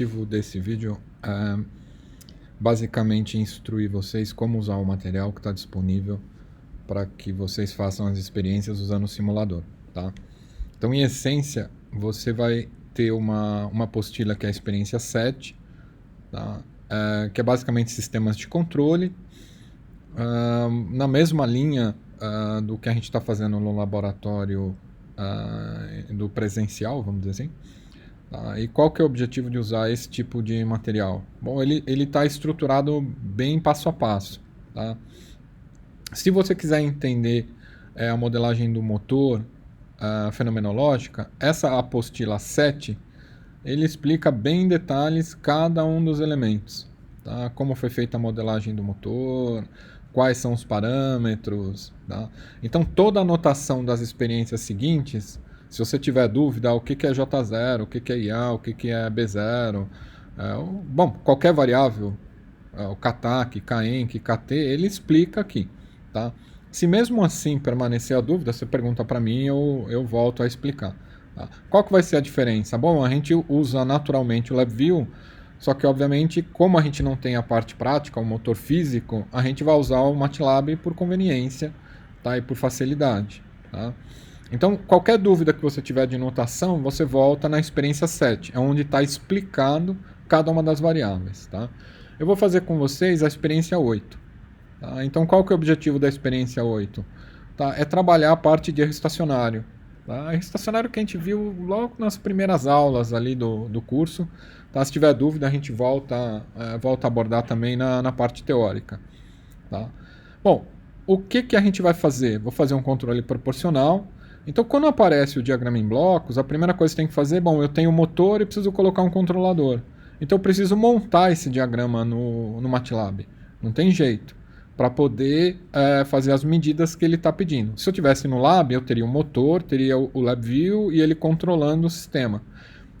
objetivo desse vídeo é basicamente instruir vocês como usar o material que está disponível para que vocês façam as experiências usando o simulador, tá? Então, em essência, você vai ter uma apostila que é a experiência 7, tá? Que é basicamente sistemas de controle, na mesma linha do que a gente está fazendo no laboratório do presencial, vamos dizer assim. Tá? E qual que é o objetivo de usar esse tipo de material? Bom, ele está estruturado bem passo a passo. Tá? Se você quiser entender a modelagem do motor fenomenológica, essa apostila 7, ele explica bem em detalhes cada um dos elementos. Tá? Como foi feita a modelagem do motor, quais são os parâmetros. Tá? Então, toda a anotação das experiências seguintes, se você tiver dúvida, o que é J0, o que é IA, o que é B0, bom, qualquer variável, o KTAC, KENC, KT, ele explica aqui. Tá? Se mesmo assim permanecer a dúvida, você pergunta para mim e eu volto a explicar. Tá? Qual que vai ser a diferença? Bom, a gente usa naturalmente o LabVIEW, só que obviamente, como a gente não tem a parte prática, o motor físico, a gente vai usar o MATLAB por conveniência, tá? E por facilidade. Tá? Então, qualquer dúvida que você tiver de notação, você volta na experiência 7, é onde está explicado cada uma das variáveis. Tá? Eu vou fazer com vocês a experiência 8. Tá? Então, qual que é o objetivo da experiência 8? Tá? É trabalhar a parte de erro estacionário. Tá? Erro estacionário que a gente viu logo nas primeiras aulas ali do curso. Tá? Se tiver dúvida, a gente volta a abordar também na parte teórica. Tá? Bom, o que a gente vai fazer? Vou fazer um controle proporcional. Então, quando aparece o diagrama em blocos, a primeira coisa que você tem que fazer, bom, eu tenho um motor e preciso colocar um controlador. Então, eu preciso montar esse diagrama no MATLAB. Não tem jeito. Para poder fazer as medidas que ele está pedindo. Se eu tivesse no Lab, eu teria um motor, teria o LabVIEW e ele controlando o sistema.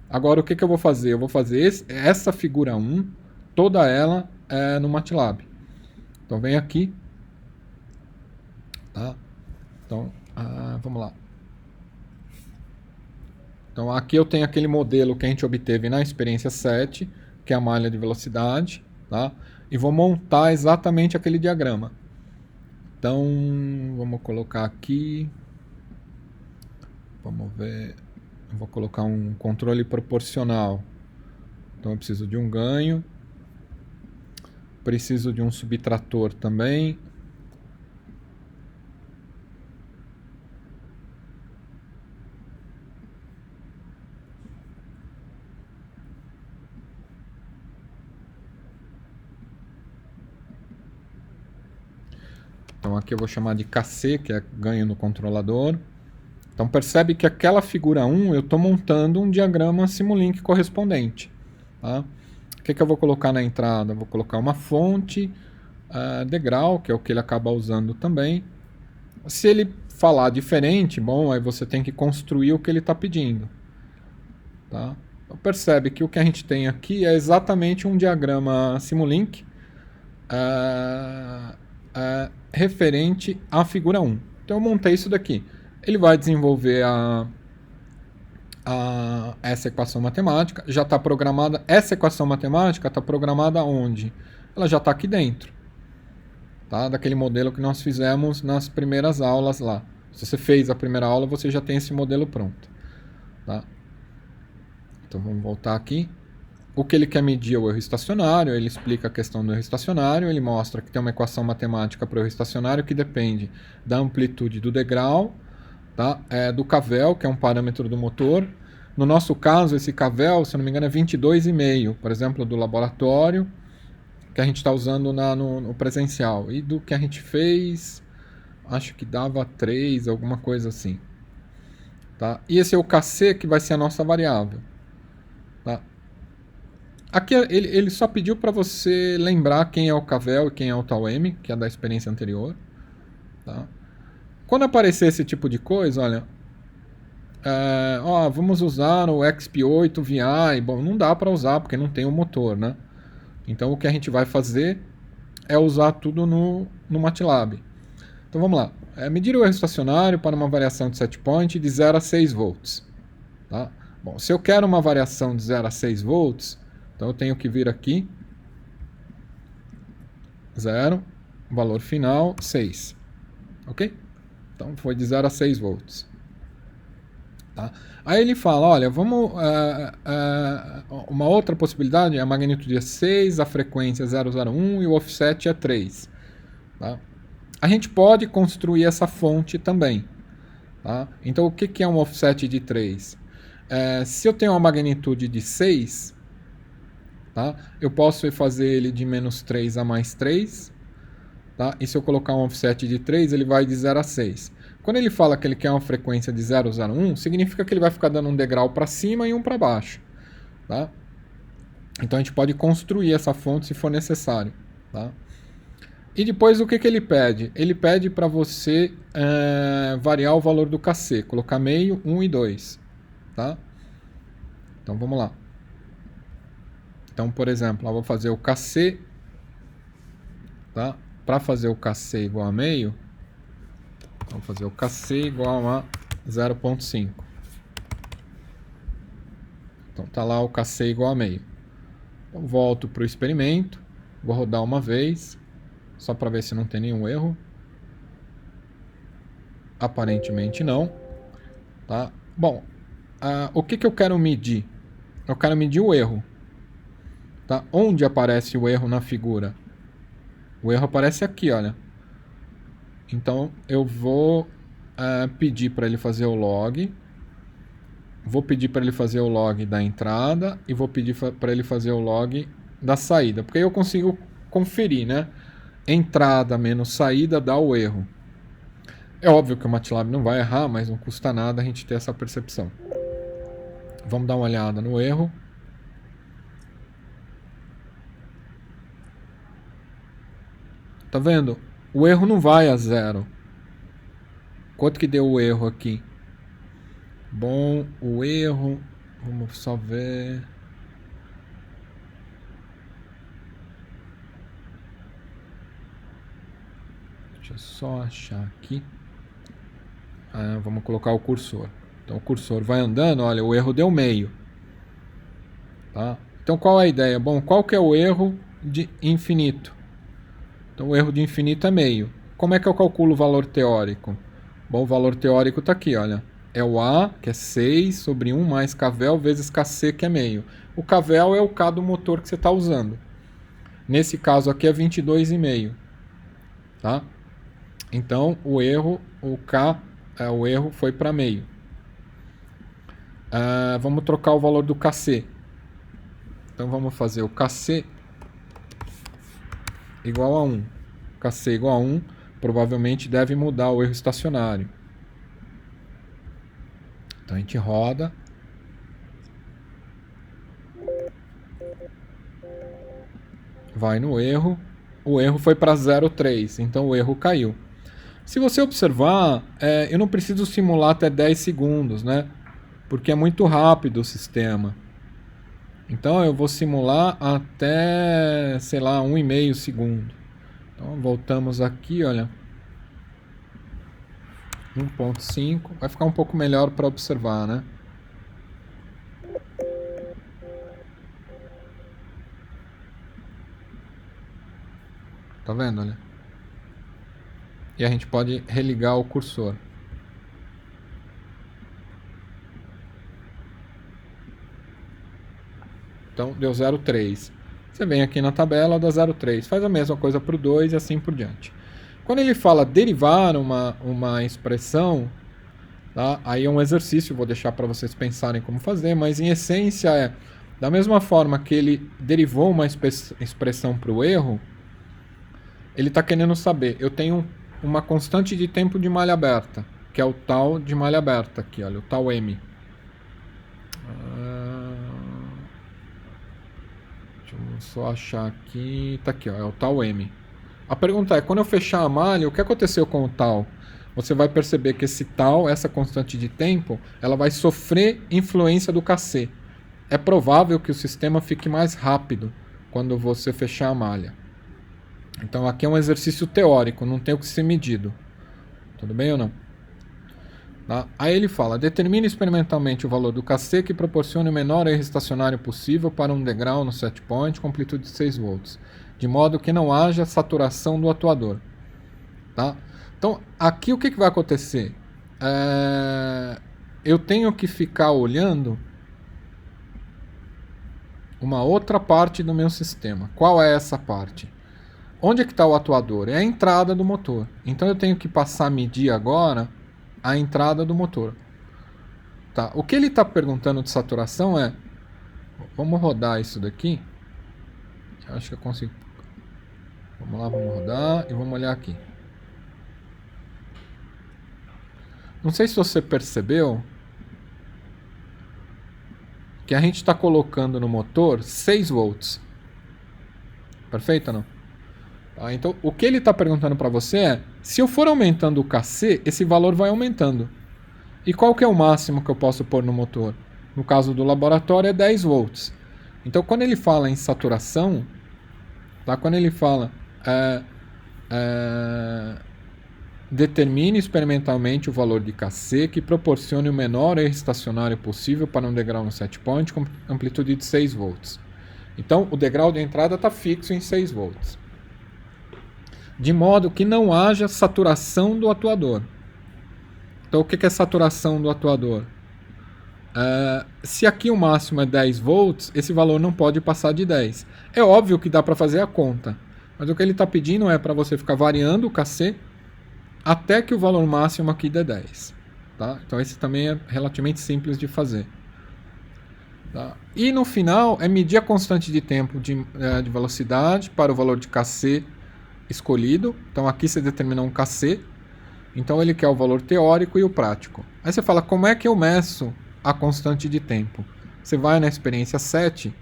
Agora, o que eu vou fazer? Eu vou fazer essa figura 1, toda ela no MATLAB. Então, vem aqui. Tá? Então, vamos lá. Então, aqui eu tenho aquele modelo que a gente obteve na experiência 7, que é a malha de velocidade, tá? E vou montar exatamente aquele diagrama. Então, vamos colocar aqui. Vamos ver. Eu vou colocar um controle proporcional. Então, eu preciso de um ganho. Preciso de um subtrator também. Então aqui eu vou chamar de KC, que é ganho no controlador. Então percebe que aquela figura 1 eu estou montando um diagrama Simulink correspondente. Tá? O que eu vou colocar na entrada? Eu vou colocar uma fonte, degrau, que é o que ele acaba usando também. Se ele falar diferente, bom, aí você tem que construir o que ele está pedindo. Tá? Então percebe que o que a gente tem aqui é exatamente um diagrama Simulink referente à figura 1. Então eu montei isso daqui. Ele vai desenvolver essa equação matemática, já está programada. Essa equação matemática está programada onde? Ela já está aqui dentro. Tá? Daquele modelo que nós fizemos nas primeiras aulas lá. Se você fez a primeira aula, você já tem esse modelo pronto. Tá? Então vamos voltar aqui. O que ele quer medir é o erro estacionário, ele explica a questão do erro estacionário, ele mostra que tem uma equação matemática para o erro estacionário que depende da amplitude do degrau, tá? Do cavel, que é um parâmetro do motor. No nosso caso, esse cavel, se não me engano, é 22,5, por exemplo, do laboratório, que a gente está usando no presencial. E do que a gente fez, acho que dava 3, alguma coisa assim. Tá? E esse é o KC, que vai ser a nossa variável. Tá? Aqui ele só pediu para você lembrar quem é o Cavell e quem é o Tau-M, que é da experiência anterior. Tá? Quando aparecer esse tipo de coisa, olha, vamos usar o XP8 VI. Bom, não dá para usar porque não tem o motor, né? Então o que a gente vai fazer é usar tudo no MATLAB. Então vamos lá. Medir o erro estacionário para uma variação de set point de 0 a 6 volts. Tá? Bom, se eu quero uma variação de 0 a 6 volts, Então eu tenho que vir aqui, 0, valor final 6, ok? Então foi de 0 a 6 volts. Tá? Aí ele fala, olha, vamos, uma outra possibilidade, a magnitude é 6, a frequência é 001 e o offset é 3. Tá? A gente pode construir essa fonte também. Tá? Então o que é um offset de 3? Se eu tenho uma magnitude de 6, tá? Eu posso fazer ele de menos 3 a mais 3, tá? E se eu colocar um offset de 3, ele vai de 0 a 6. Quando ele fala que ele quer uma frequência de 001, significa que ele vai ficar dando um degrau para cima e um para baixo. Tá? Então a gente pode construir essa fonte se for necessário. Tá? E depois o que ele pede? Ele pede para você variar o valor do KC, colocar meio, 1 e 2. Tá? Então vamos lá. Então, por exemplo, eu vou fazer o KC. Tá? Para fazer o KC igual a meio, vamos fazer o KC igual a 0,5. Então tá lá o KC igual a meio. Então volto para o experimento, vou rodar uma vez, só para ver se não tem nenhum erro. Aparentemente não. Tá? Bom, o que eu quero medir? Eu quero medir o erro. Tá? Onde aparece o erro na figura? O erro aparece aqui, olha. Então eu vou pedir para ele fazer o log. Vou pedir para ele fazer o log da entrada e vou pedir para ele fazer o log da saída. Porque aí eu consigo conferir, né? Entrada menos saída dá o erro. É óbvio que o MATLAB não vai errar, mas não custa nada a gente ter essa percepção. Vamos dar uma olhada no erro. Tá vendo? O erro não vai a 0. Quanto que deu o erro aqui? Bom, o erro... Vamos só ver... Deixa eu só achar aqui. Vamos colocar o cursor. Então o cursor vai andando, olha, o erro deu meio. Tá? Então qual é a ideia? Bom, qual que é o erro de infinito? Então o erro de infinito é meio. Como é que eu calculo o valor teórico? Bom, o valor teórico está aqui, olha. É o A, que é 6, sobre 1 mais kvel vezes kc, que é meio. O kvel é o K do motor que você está usando. Nesse caso aqui é 22,5. Tá? Então o erro, o erro foi para meio. Vamos trocar o valor do kc. Então vamos fazer o kc igual a 1. Kc igual a 1, provavelmente deve mudar o erro estacionário. Então a gente roda. Vai no erro. O erro foi para 0,3, então o erro caiu. Se você observar, eu não preciso simular até 10 segundos, né? Porque é muito rápido o sistema. Então eu vou simular até, sei lá, 1,5 segundo. Então voltamos aqui, olha. 1,5. Vai ficar um pouco melhor para observar, né? Tá vendo, olha? E a gente pode religar o cursor. Então deu 0,3. Você vem aqui na tabela, dá 0,3. Faz a mesma coisa para o 2 e assim por diante. Quando ele fala derivar uma expressão, tá? Aí é um exercício, vou deixar para vocês pensarem como fazer, mas em essência da mesma forma que ele derivou uma expressão para o erro, ele está querendo saber, eu tenho uma constante de tempo de malha aberta, que é o tal de malha aberta aqui, olha, o tal M. Deixa eu só achar aqui, tá aqui, ó, é o tal M. A pergunta é, quando eu fechar a malha, o que aconteceu com o tal? Você vai perceber que esse tal, essa constante de tempo, ela vai sofrer influência do KC. É provável que o sistema fique mais rápido quando você fechar a malha. Então aqui é um exercício teórico, não tem o que ser medido. Tudo bem ou não? Tá? Aí ele fala, determine experimentalmente o valor do KC que proporcione o menor erro estacionário possível para um degrau no set point com amplitude de 6 volts, de modo que não haja saturação do atuador. Tá? Então, aqui o que vai acontecer? Eu tenho que ficar olhando uma outra parte do meu sistema. Qual é essa parte? Onde é que está o atuador? É a entrada do motor. Então eu tenho que passar a medir agora a entrada do motor. Tá? O que ele está perguntando de saturação é... Vamos rodar isso daqui. Eu acho que eu consigo... Vamos lá, vamos rodar e vamos olhar aqui. Não sei se você percebeu que a gente está colocando no motor 6 volts. Perfeito ou não? Tá, então, o que ele está perguntando para você é, se eu for aumentando o KC, esse valor vai aumentando. E qual que é o máximo que eu posso pôr no motor? No caso do laboratório é 10 volts. Então, quando ele fala em saturação, tá? Quando ele fala determine experimentalmente o valor de KC que proporcione o menor erro estacionário possível para um degrau no set point com amplitude de 6 volts. Então, o degrau de entrada está fixo em 6 volts. De modo que não haja saturação do atuador. Então, o que é saturação do atuador? Se aqui o máximo é 10 volts, esse valor não pode passar de 10. É óbvio que dá para fazer a conta, mas o que ele está pedindo é para você ficar variando o KC até que o valor máximo aqui dê 10. Tá? Então, esse também é relativamente simples de fazer. Tá? E no final, é medir a constante de tempo de velocidade para o valor de KC escolhido. Então, aqui você determinou um KC. Então, ele quer o valor teórico e o prático. Aí você fala, como é que eu meço a constante de tempo? Você vai na experiência 7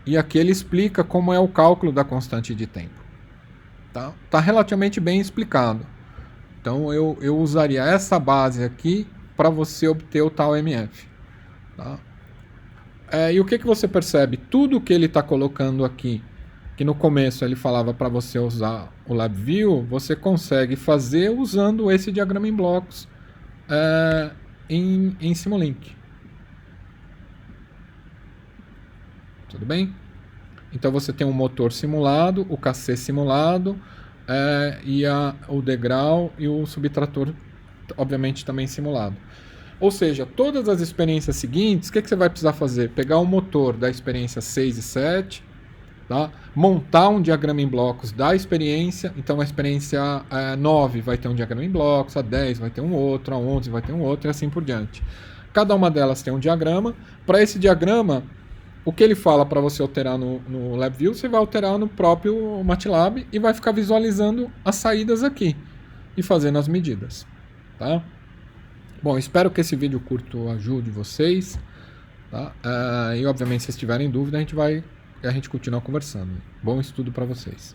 e aqui ele explica como é o cálculo da constante de tempo. Tá relativamente bem explicado. Então, eu usaria essa base aqui para você obter o tal MF. Tá? E o que você percebe? Tudo que ele está colocando aqui, que no começo ele falava para você usar o LabVIEW, você consegue fazer usando esse diagrama em blocos em Simulink. Tudo bem? Então você tem um motor simulado, o KC simulado, e o degrau e o subtrator, obviamente, também simulado. Ou seja, todas as experiências seguintes, o que você vai precisar fazer? Pegar o motor da experiência 6 e 7, tá? Montar um diagrama em blocos da experiência. Então, a experiência 9 vai ter um diagrama em blocos, a 10 vai ter um outro, a 11 vai ter um outro e assim por diante. Cada uma delas tem um diagrama. Para esse diagrama, o que ele fala para você alterar no LabVIEW, você vai alterar no próprio MATLAB e vai ficar visualizando as saídas aqui e fazendo as medidas. Tá? Bom, espero que esse vídeo curto ajude vocês. Tá? E obviamente, se vocês tiverem dúvida, a gente continua conversando. Bom estudo para vocês.